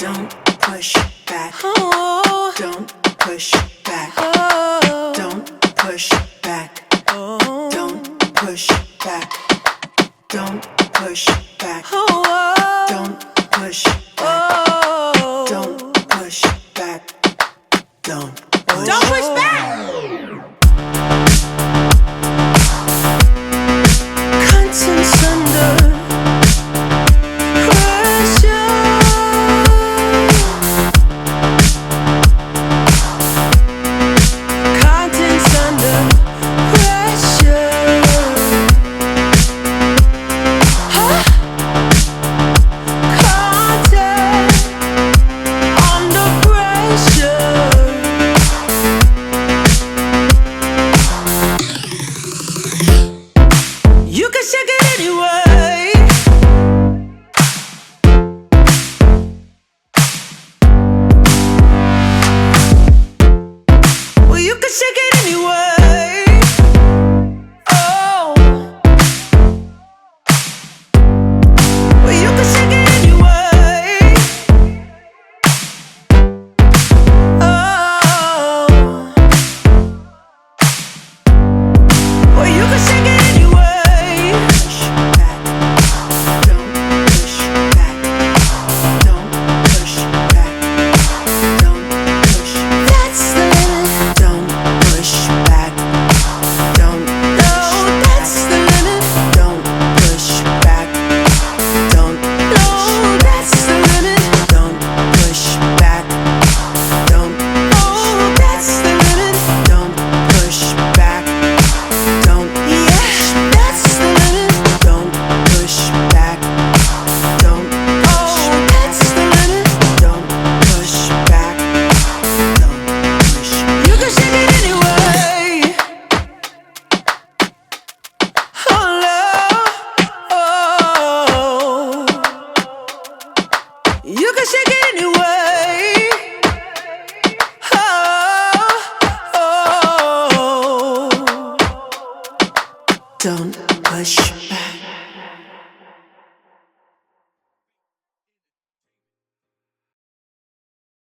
Don't push back. Oh, Don't push back. oh, Don't push back. oh, Don't push back. Don't push back. oh, Don't push back. oh. Don't push back. Don't push Don't push back. Contents under pressure. Contents under pressure. Huh? Content under pressure. You can shake it anyway. Well, you can shake it anyway. Oh. Well, you can shake it anyway. Oh. Well, you can shake it anyway. back. Don't push back. Don't push back. Don't push. That's the limit. Don't push back. Don't No, that's the limit. don't push back. Don't No, that's the limit. don't push back. Don't Oh, that's the limit. don't push back. Don't Yeah, that's the limit. don't push back. Don't Oh, that's the limit. don't push back. Don't push. You can shake it anyway. Oh, love. Oh. You can shake it anyway. Oh. Don't push back.